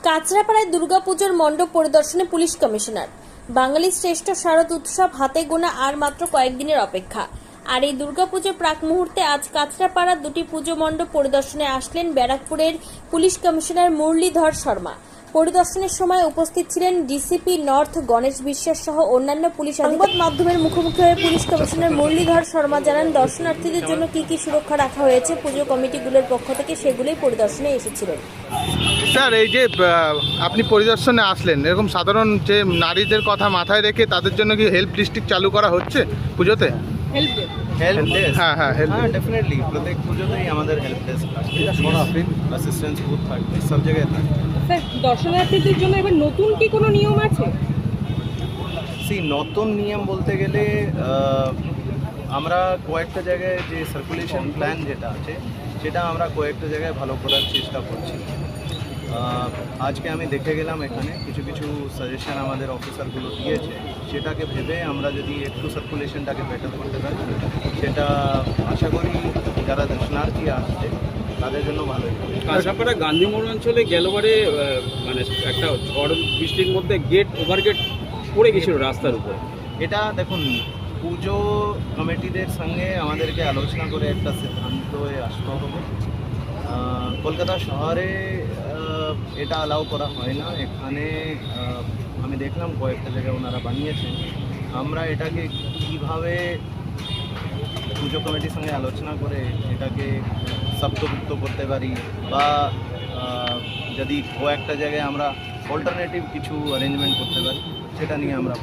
কাঁচরাপাড়ায় দুর্গাপুজোর মণ্ডপ পরিদর্শনে পুলিশ কমিশনার। বাঙালির শ্রেষ্ঠ শারদ উৎসব হাতে গোনা আর মাত্র কয়েকদিনের অপেক্ষা। আর এই দুর্গাপুজোর প্রাক মুহূর্তে আজ কাঁচরাপাড়ার দুটি পুজো মণ্ডপ পরিদর্শনে আসলেন ব্যারাকপুরের পুলিশ কমিশনার মুরলীধর শর্মা। পরিদর্শনের সময় উপস্থিত ছিলেন ডিসিপি নর্থ গণেশ বিশ্বাস সহ অন্যান্য পুলিশ সংবাদ মাধ্যমের মুখোমুখি হয়ে পুলিশ কমিশনার মুরলীধর শর্মা জানান, দর্শনার্থীদের জন্য কি কি সুরক্ষা রাখা হয়েছে পুজো কমিটিগুলোর পক্ষ থেকে সেগুলোই পরিদর্শনে এসেছিলেন। স্যার, এই যে আপনি পরিদর্শনে আসলেন, এরকম সাধারণ যে নারীদের কথা মাথায় রেখে তাদের জন্য কি হেল্প ডিস্ট্রিক্ট চালু করা হচ্ছে পুজোতে? হেল্প ডেস্ক হ্যাঁ ডেফিনেটলি প্রত্যেক পুজোতেই আমাদের হেল্প ডেস্ক অ্যাসিস্ট্যান্স বুথ থাকবে, সব জায়গায় থাকবে। স্যার, দর্শনার্থীদের জন্য এবার নতুন কি কোনো নিয়ম আছে? নতুন নিয়ম বলতে গেলে আমরা কয়েকটা জায়গায় যে সার্কুলেশন প্ল্যান যেটা আছে সেটা আমরা কয়েকটা জায়গায় ভালো করার চেষ্টা করছি। আজকে আমি দেখে গেলাম, এখানে কিছু কিছু সাজেশন আমাদের অফিসারগুলো দিয়েছে, সেটাকে ভেবে আমরা যদি একটু সার্কুলেশনটাকে বেটার করতে পারি, সেটা আশা করি যারা দর্শনার্থী আসছে তাদের জন্য ভালোই হবে। কাঁচরাপাড়া গান্ধী মোড় অঞ্চলে গেলবারে মানে একটা ঝড় বৃষ্টির মধ্যে ওভারগেট পড়ে গেছিল রাস্তার উপর। এটা দেখুন, পুজো কমিটিদের সঙ্গে আমাদেরকে আলোচনা করে একটা সিদ্ধান্তে আসতে হবে। কলকাতা শহরে এটা অ্যালাউ করা হয় না। এখানে আমি দেখলাম কয়েকটা জায়গায় ওনারা বানিয়েছেন। আমরা এটাকে কিভাবে পুজো কমিটির সঙ্গে আলোচনা করে এটাকে শব্দযুক্ত করতে পারি, বা যদি কয়েকটা জায়গায় আমরা অল্টারনেটিভ কিছু অ্যারেঞ্জমেন্ট করতে পারি, সেটা নিয়ে আমরা